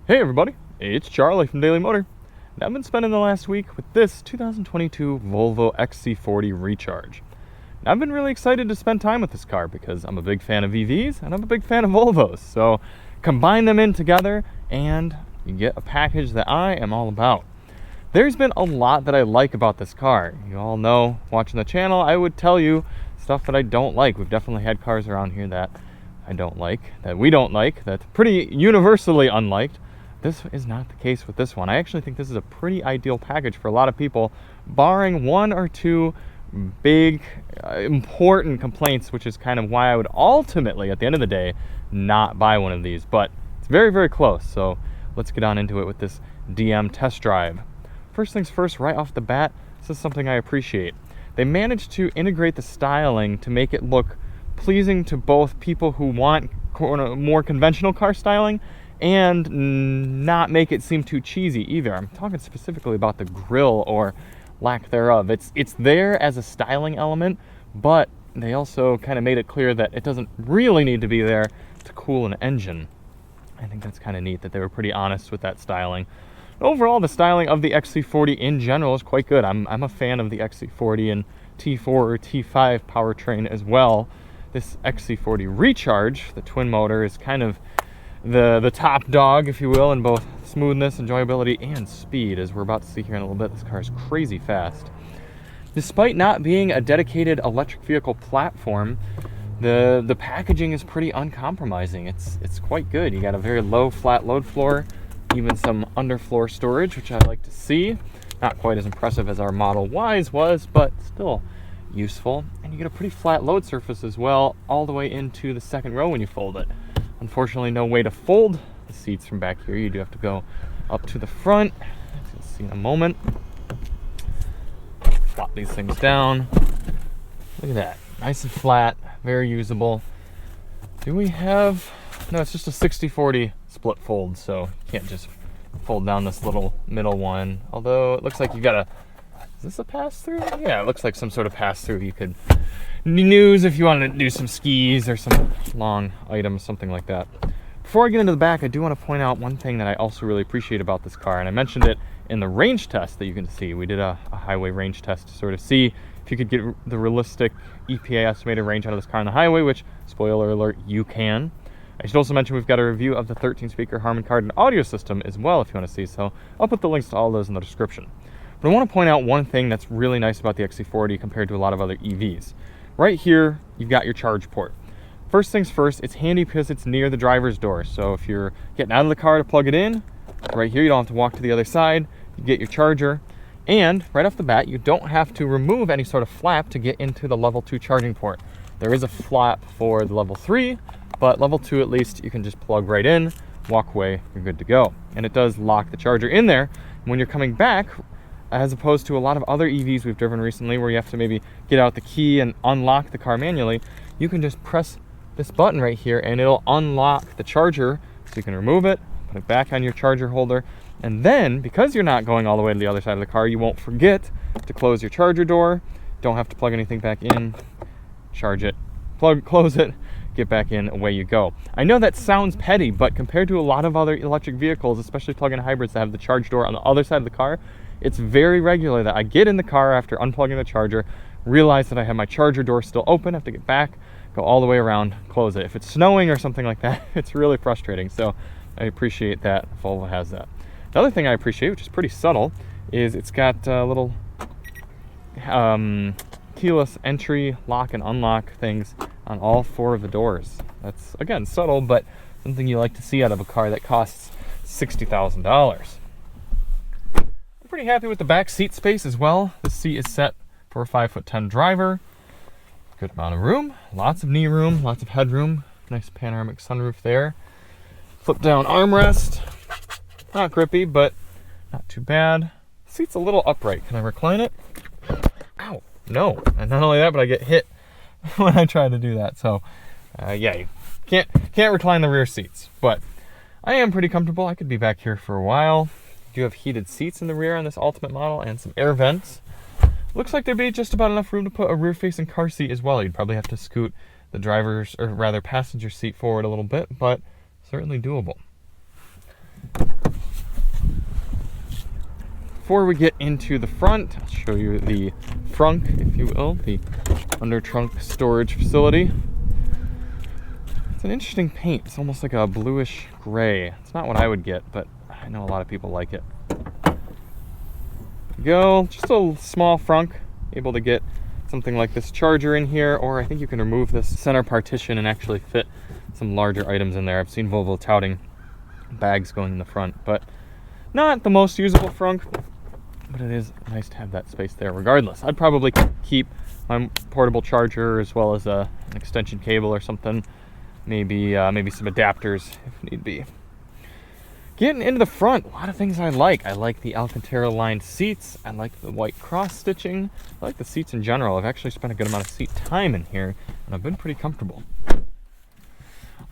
Hey everybody, it's Charlie from Daily Motor, and I've been spending the last week with this 2022 Volvo XC40 Recharge. And I've been really excited to spend time with this car because I'm a big fan of EVs and I'm a big fan of Volvos. So combine them in together and you get a package that I am all about. There's been a lot that I like about this car. You all know, watching the channel, I would tell you stuff that I don't like. We've definitely had cars around here that I don't like, that we don't like, that's pretty universally unliked. This is not the case with this one. I actually think this is a pretty ideal package for a lot of people, barring one or two big, important complaints, which is kind of why I would ultimately, at the end of the day, not buy one of these. But it's very, very close. So let's get on into it with this DM test drive. First things first, right off the bat, this is something I appreciate. They managed to integrate the styling to make it look pleasing to both people who want more conventional car styling and not make it seem too cheesy either. I'm talking specifically about the grille or lack thereof. It's there as a styling element, but they also kind of made it clear that it doesn't really need to be there to cool an engine. I think that's kind of neat that they were pretty honest with that styling. Overall, the styling of the XC40 in general is quite good. I'm a fan of the XC40 and T4 or T5 powertrain as well. This XC40 Recharge, the twin motor, is kind of the top dog, if you will, in both smoothness, enjoyability, and speed. As we're about to see here in a little bit, this car is crazy fast. Despite not being a dedicated electric vehicle platform, the packaging is pretty uncompromising. It's quite good. You got a very low flat load floor, even some underfloor storage, which I like to see. Not quite as impressive as our Model Ys was, but still useful. And you get a pretty flat load surface as well, all the way into the second row when you fold it. Unfortunately, no way to fold the seats from back here. You do have to go up to the front, as you'll see in a moment. Flop these things down. Look at that, nice and flat, very usable. Do we have, no, it's just a 60/40 split fold, so you can't just fold down this little middle one. Although it looks like you got a, is this a pass-through? Yeah, it looks like some sort of pass-through. You could use if you wanted to do some skis or some long items, something like that. Before I get into the back, I do want to point out one thing that I also really appreciate about this car, and I mentioned it in the range test that you can see. We did a highway range test to sort of see if you could get the realistic EPA estimated range out of this car on the highway, which, spoiler alert, you can. I should also mention we've got a review of the 13-speaker Harman Kardon audio system as well if you want to see, so I'll put the links to all those in the description. But I want to point out one thing that's really nice about the XC40 compared to a lot of other EVs. Right here, you've got your charge port. First things first, it's handy because it's near the driver's door. So if you're getting out of the car to plug it in, right here, you don't have to walk to the other side. You get your charger. And right off the bat, you don't have to remove any sort of flap to get into the level 2 charging port. There is a flap for the level 3, but level 2 at least, you can just plug right in, walk away, you're good to go. And it does lock the charger in there. When you're coming back, as opposed to a lot of other EVs we've driven recently where you have to maybe get out the key and unlock the car manually, you can just press this button right here and it'll unlock the charger, so you can remove it, put it back on your charger holder, and then because you're not going all the way to the other side of the car, you won't forget to close your charger door, don't have to plug anything back in, charge it, close it, get back in, away you go. I know that sounds petty, but compared to a lot of other electric vehicles, especially plug-in hybrids that have the charge door on the other side of the car, it's very regular that I get in the car after unplugging the charger, realize that I have my charger door still open, have to get back, go all the way around, close it. If it's snowing or something like that, it's really frustrating. So I appreciate that Volvo has that. The other thing I appreciate, which is pretty subtle, is it's got little keyless entry, lock and unlock things on all 4 of the doors. That's, again, subtle, but something you like to see out of a car that costs $60,000. Pretty happy with the back seat space as well. The seat is set for a 5'10" driver. Good amount of room, lots of knee room, lots of headroom. Nice panoramic sunroof there. Flip down armrest. Not grippy, but not too bad. The seat's a little upright. Can I recline it? Ow, no. And not only that, but I get hit when I try to do that. So, yeah, you can't recline the rear seats. But I am pretty comfortable. I could be back here for a while. You have heated seats in the rear on this Ultimate model and some air vents. Looks like there'd be just about enough room to put a rear-facing car seat as well. You'd probably have to scoot the driver's, or rather passenger seat forward a little bit, but certainly doable. before we get into the front, I'll show you the frunk, if you will, the under trunk storage facility. It's an interesting paint. It's almost like a bluish gray. It's not what I would get, but I know a lot of people like it. Go, just a small frunk, able to get something like this charger in here, or I think you can remove this center partition and actually fit some larger items in there. I've seen Volvo touting bags going in the front, but not the most usable frunk, but it is nice to have that space there regardless. I'd probably keep my portable charger as well as an extension cable or something, maybe some adapters if need be. Getting into the front, a lot of things I like. I like the Alcantara lined seats. I like the white cross stitching. I like the seats in general. I've actually spent a good amount of seat time in here, and I've been pretty comfortable.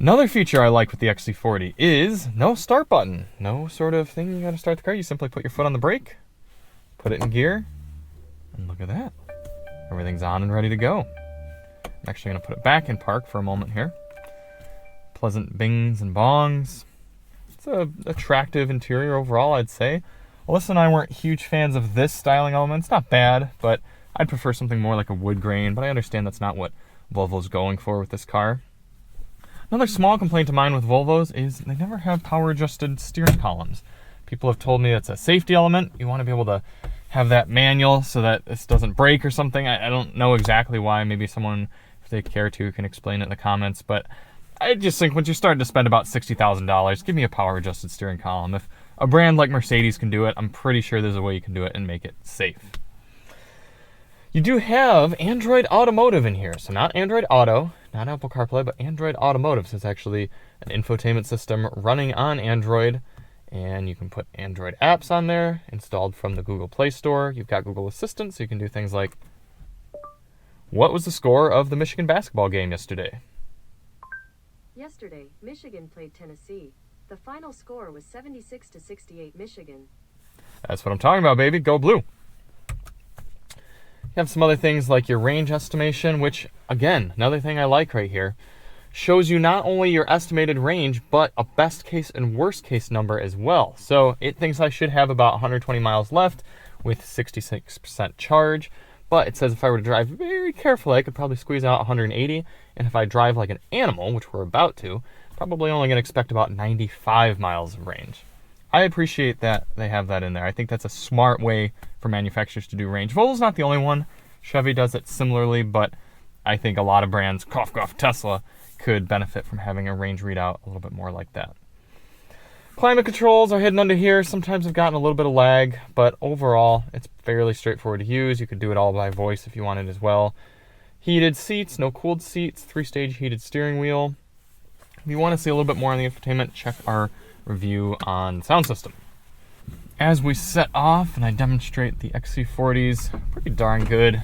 Another feature I like with the XC40 is no start button. No sort of thing you gotta start the car. You simply put your foot on the brake, put it in gear, and look at that. Everything's on and ready to go. I'm actually gonna put it back in park for a moment here. Pleasant bings and bongs. It's an attractive interior overall, I'd say. Alyssa and I weren't huge fans of this styling element. It's not bad, but I'd prefer something more like a wood grain, but I understand that's not what Volvo's going for with this car. Another small complaint of mine with Volvos is they never have power-adjusted steering columns. People have told me it's a safety element. You want to be able to have that manual so that this doesn't break or something. I don't know exactly why. Maybe someone, if they care to, can explain it in the comments, but I just think once you're starting to spend about $60,000, give me a power-adjusted steering column. If a brand like Mercedes can do it, I'm pretty sure there's a way you can do it and make it safe. You do have Android Automotive in here. So not Android Auto, not Apple CarPlay, but Android Automotive. So it's actually an infotainment system running on Android. And you can put Android apps on there, installed from the Google Play Store. You've got Google Assistant, so you can do things like, what was the score of the Michigan basketball game yesterday? Yesterday, Michigan played Tennessee. The final score was 76-68 Michigan. That's what I'm talking about, baby. Go blue. You have some other things like your range estimation, which, again, another thing I like right here, shows you not only your estimated range, but a best case and worst case number as well. So it thinks I should have about 120 miles left with 66% charge. But it says if I were to drive very carefully, I could probably squeeze out 180. And if I drive like an animal, which we're about to, probably only going to expect about 95 miles of range. I appreciate that they have that in there. I think that's a smart way for manufacturers to do range. Volvo's not the only one. Chevy does it similarly, but I think a lot of brands, cough, cough, Tesla, could benefit from having a range readout a little bit more like that. Climate controls are hidden under here. Sometimes I've gotten a little bit of lag, but overall, it's fairly straightforward to use. You could do it all by voice if you wanted as well. Heated seats, no cooled seats, 3-stage heated steering wheel. If you want to see a little bit more on the infotainment, check our review on sound system. As we set off and I demonstrate the XC40's pretty darn good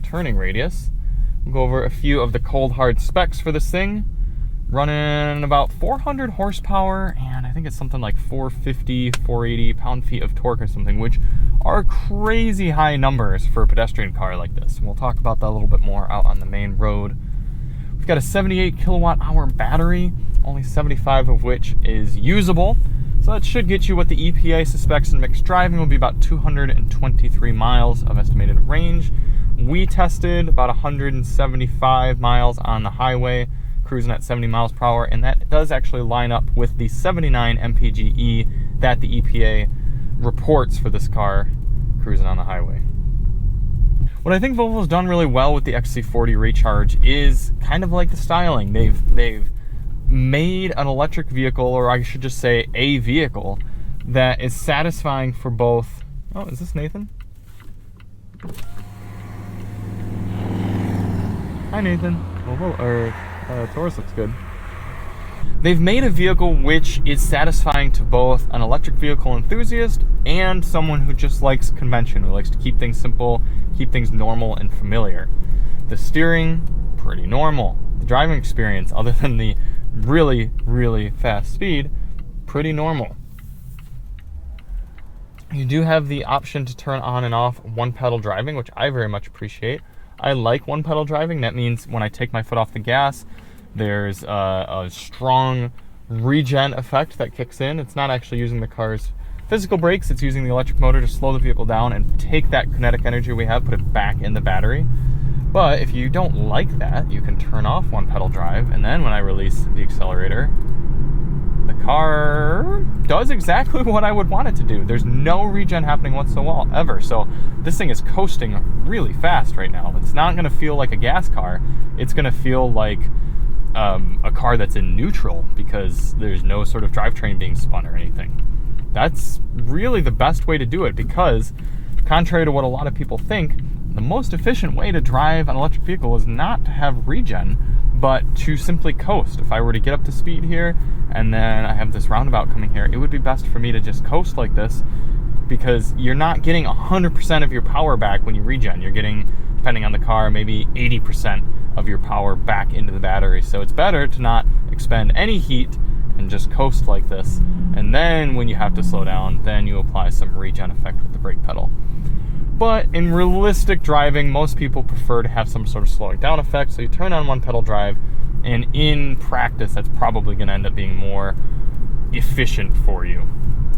turning radius, we'll go over a few of the cold hard specs for this thing. Running about 400 horsepower, and I think it's something like 450, 480 pound-feet of torque or something, which are crazy high numbers for a pedestrian car like this. And we'll talk about that a little bit more out on the main road. We've got a 78 kilowatt hour battery, only 75 of which is usable. So that should get you what the EPA suspects in mixed driving will be about 223 miles of estimated range. We tested about 175 miles on the highway, cruising at 70 miles per hour, and that does actually line up with the 79 mpge that the EPA reports for this car cruising on the highway. What I think Volvo's done really well with the XC40 Recharge is kind of like the styling. They've made an electric vehicle, or I should just say a vehicle, that is satisfying for both... Oh, is this Nathan? Hi, Nathan. Volvo, Taurus looks good. They've made a vehicle which is satisfying to both an electric vehicle enthusiast and someone who just likes convention, who likes to keep things simple, keep things normal and familiar. The steering, pretty normal. The driving experience, other than the really, really fast speed, pretty normal. You do have the option to turn on and off one-pedal driving, which I very much appreciate. I like one-pedal driving. That means when I take my foot off the gas, there's a strong regen effect that kicks in. It's not actually using the car's Physical brakes, it's using the electric motor to slow the vehicle down and take that kinetic energy we have, put it back in the battery. But if you don't like that, you can turn off one pedal drive, and then when I release the accelerator, the car does exactly what I would want it to do. There's no regen happening whatsoever. So this thing is coasting really fast right now. It's not going to feel like a gas car. It's going to feel like a car that's in neutral because there's no sort of drivetrain being spun or anything. That's really the best way to do it because, contrary to what a lot of people think, the most efficient way to drive an electric vehicle is not to have regen, but to simply coast. If I were to get up to speed here and then I have this roundabout coming here, it would be best for me to just coast like this because you're not getting 100% of your power back when you regen. You're getting, depending on the car, maybe 80% of your power back into the battery. So it's better to not expend any heat and just coast like this. And then when you have to slow down, then you apply some regen effect with the brake pedal. But in realistic driving, most people prefer to have some sort of slowing down effect. So you turn on one pedal drive, and in practice, that's probably going to end up being more efficient for you.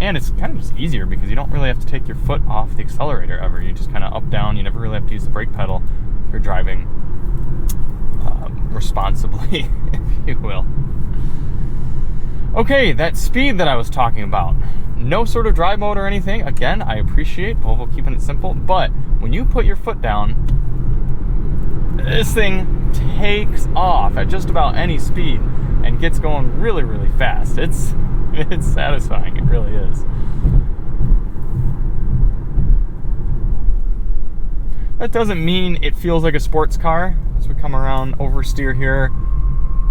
And it's kind of just easier because you don't really have to take your foot off the accelerator ever. You just kind of up, down. You never really have to use the brake pedal if you're driving responsibly, if you will. Okay, that speed that I was talking about. No sort of drive mode or anything. Again, I appreciate Volvo keeping it simple, but when you put your foot down, this thing takes off at just about any speed and gets going really, really fast. It's satisfying. It really is. That doesn't mean it feels like a sports car. As we come around oversteer here,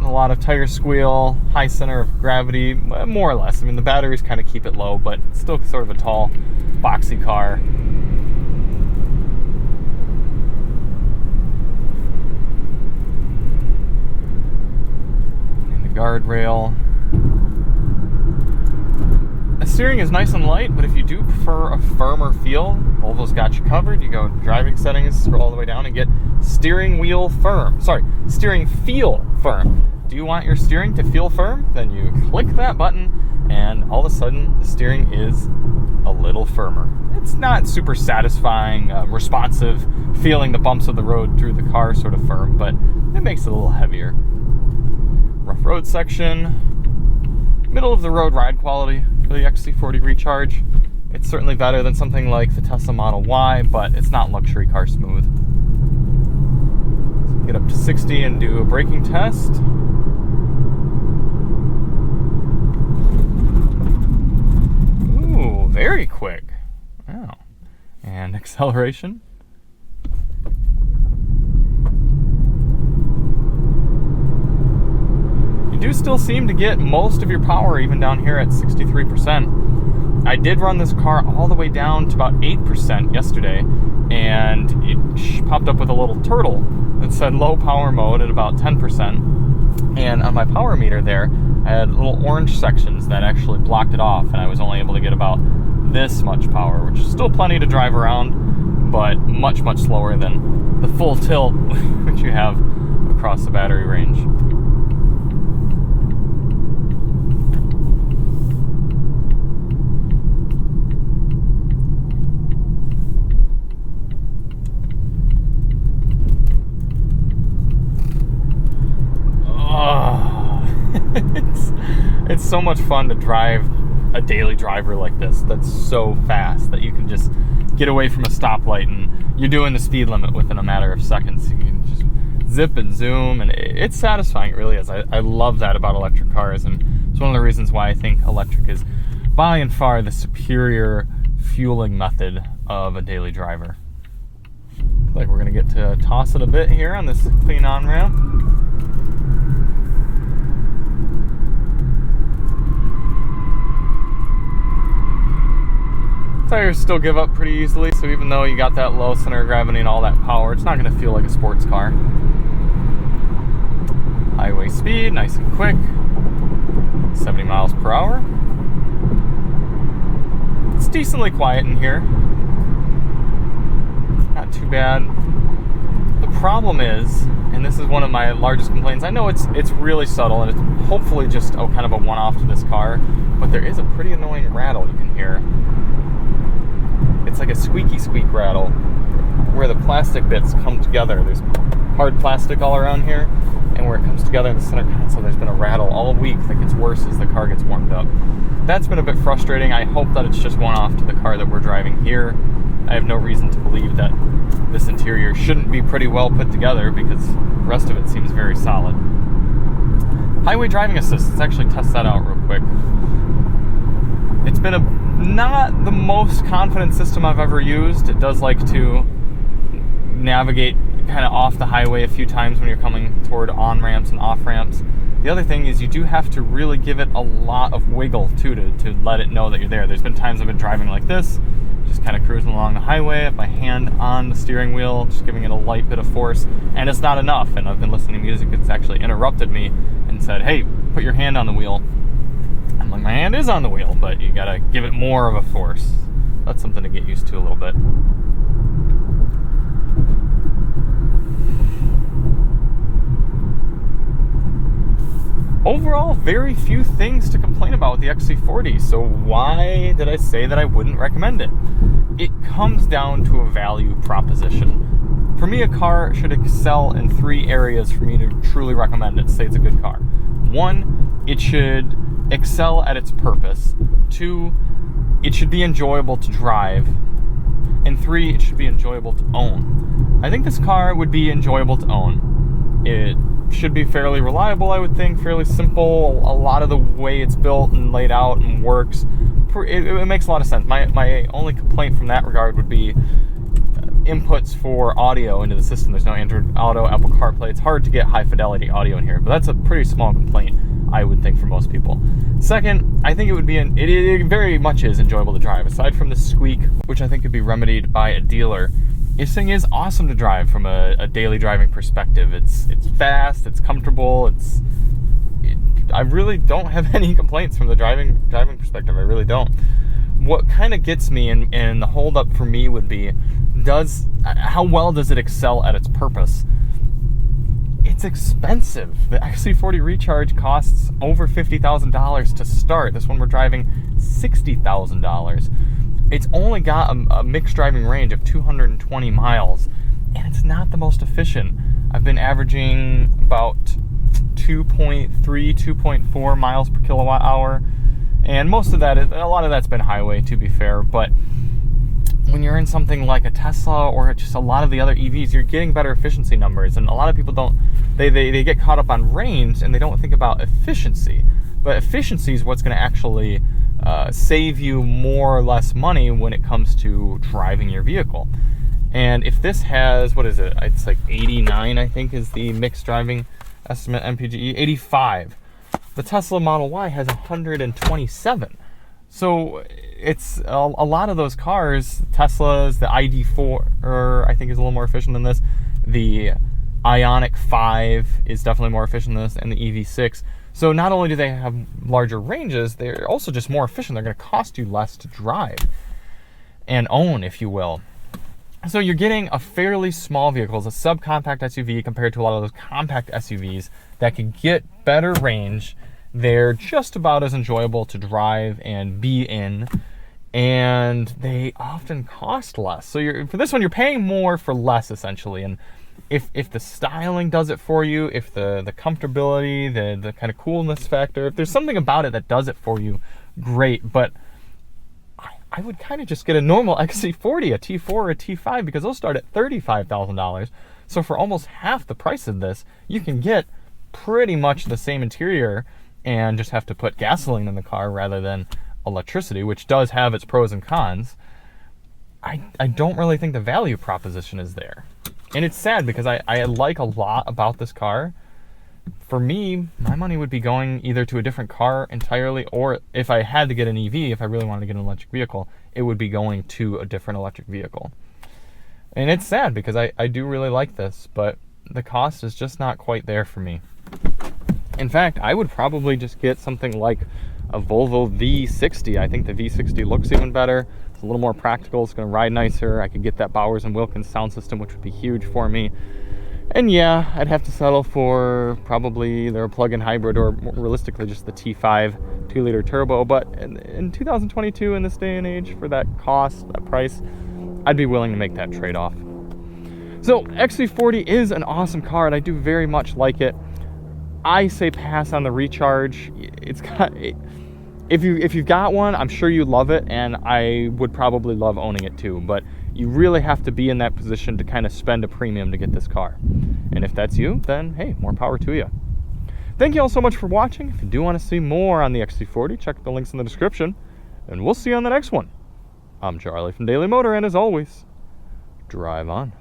a lot of tire squeal, high center of gravity, more or less. I mean, the batteries kind of keep it low, but it's still sort of a tall, boxy car. And the guardrail. The steering is nice and light, but if you do prefer a firmer feel, Volvo's got you covered. You go driving settings, scroll all the way down and get steering feel firm. Do you want your steering to feel firm? Then you click that button and all of a sudden the steering is a little firmer. It's not super satisfying, responsive, feeling the bumps of the road through the car sort of firm, but it makes it a little heavier. Rough road section, middle of the road ride quality for the XC40 Recharge. It's certainly better than something like the Tesla Model Y, but it's not luxury car smooth. So get up to 60 and do a braking test. Ooh, very quick. Wow. And acceleration. You do still seem to get most of your power even down here at 63%. I did run this car all the way down to about 8% yesterday, and it popped up with a little turtle that said low power mode at about 10%. And on my power meter there, I had little orange sections that actually blocked it off, and I was only able to get about this much power, which is still plenty to drive around, but much, much slower than the full tilt which you have across the battery range. It's so much fun to drive a daily driver like this that's so fast that you can just get away from a stoplight and you're doing the speed limit within a matter of seconds. You can just zip and zoom, and it's satisfying. It really is. I love that about electric cars, and it's one of the reasons why I think electric is by and far the superior fueling method of a daily driver. Looks like we're going to get to toss it a bit here on this clean on-ramp. Tires still give up pretty easily, so even though you got that low center of gravity and all that power, it's not going to feel like a sports car. Highway speed, nice and quick, 70 miles per hour. It's decently quiet in here. Not too bad. The problem is, and this is one of my largest complaints, I know it's really subtle and it's hopefully just kind of a one-off to this car, but there is a pretty annoying rattle you can hear brake rattle, where the plastic bits come together. There's hard plastic all around here, and where it comes together in the center console, there's been a rattle all week that gets worse as the car gets warmed up. That's been a bit frustrating. I hope that it's just one-off to the car that we're driving here. I have no reason to believe that this interior shouldn't be pretty well put together, because the rest of it seems very solid. Highway driving assist, let's actually test that out real quick. It's been not the most confident system I've ever used. It does like to navigate kind of off the highway a few times when you're coming toward on-ramps and off-ramps. The other thing is you do have to really give it a lot of wiggle too to let it know that you're there. There's been times I've been driving like this, just kind of cruising along the highway with my hand on the steering wheel, just giving it a light bit of force, and it's not enough. And I've been listening to music, it's actually interrupted me and said, hey, put your hand on the wheel. I'm like, my hand is on the wheel, but you gotta give it more of a force. That's something to get used to a little bit. Overall, very few things to complain about with the XC40, so why did I say that I wouldn't recommend it? It comes down to a value proposition. For me, a car should excel in 3 areas for me to truly recommend it, say it's a good car. 1, it should excel at its purpose. 2, it should be enjoyable to drive. And 3, it should be enjoyable to own. I think this car would be enjoyable to own. It should be fairly reliable, I would think, fairly simple. A lot of the way it's built and laid out and works, it makes a lot of sense. My only complaint from that regard would be inputs for audio into the system. There's no Android Auto, Apple CarPlay. It's hard to get high fidelity audio in here, but that's a pretty small complaint, I would think, for most people. Second, I think it would be it very much is enjoyable to drive. Aside from the squeak, which I think could be remedied by a dealer, this thing is awesome to drive from a daily driving perspective. It's fast, it's comfortable, I really don't have any complaints from the driving perspective. I really don't. What kind of gets me, and the holdup for me would be, how well does it excel at its purpose? It's expensive. The XC40 Recharge costs over $50,000 to start. This one we're driving $60,000. It's only got a mixed driving range of 220 miles, and it's not the most efficient. I've been averaging about 2.3, 2.4 miles per kilowatt hour, and most of that, a lot of that's been highway, to be fair, but when you're in something like a Tesla or just a lot of the other EVs, you're getting better efficiency numbers, and a lot of people they get caught up on range and they don't think about efficiency. But efficiency is what's going to actually save you more or less money when it comes to driving your vehicle. And if this has, what is it? It's like 89, I think, is the mixed driving estimate MPGe. 85. The Tesla Model Y has 127. So it's a lot of those cars, Teslas, the ID4, I think, is a little more efficient than this. The Ioniq 5 is definitely more efficient than this, and the EV6. So not only do they have larger ranges, they're also just more efficient. They're going to cost you less to drive and own, if you will. So you're getting a fairly small vehicle. It's a subcompact SUV compared to a lot of those compact SUVs that can get better range. They're just about as enjoyable to drive and be in, and they often cost less. So for this one, you're paying more for less, essentially. And if the styling does it for you, if the comfortability, the kind of coolness factor, if there's something about it that does it for you, great. But I would kind of just get a normal XC40, a T4 or a T5, because those start at $35,000. So for almost half the price of this, you can get pretty much the same interior and just have to put gasoline in the car rather than electricity, which does have its pros and cons. I don't really think the value proposition is there. And it's sad because I like a lot about this car. For me, my money would be going either to a different car entirely, or if I had to get an EV, if I really wanted to get an electric vehicle, it would be going to a different electric vehicle. And it's sad because I do really like this, but the cost is just not quite there for me. In fact, I would probably just get something like a Volvo V60. I think the V60 looks even better. It's a little more practical. It's going to ride nicer. I could get that Bowers & Wilkins sound system, which would be huge for me. And yeah, I'd have to settle for probably either a plug-in hybrid or more realistically just the T5 2-liter turbo. But in 2022, in this day and age, for that cost, that price, I'd be willing to make that trade-off. So XC40 is an awesome car, and I do very much like it. I say pass on the Recharge. It's got, if you've got one, I'm sure you love it, and I would probably love owning it too. But you really have to be in that position to kind of spend a premium to get this car. And if that's you, then hey, more power to you. Thank you all so much for watching. If you do want to see more on the XC40, check the links in the description, and we'll see you on the next one. I'm Charlie from Daily Motor, and as always, drive on.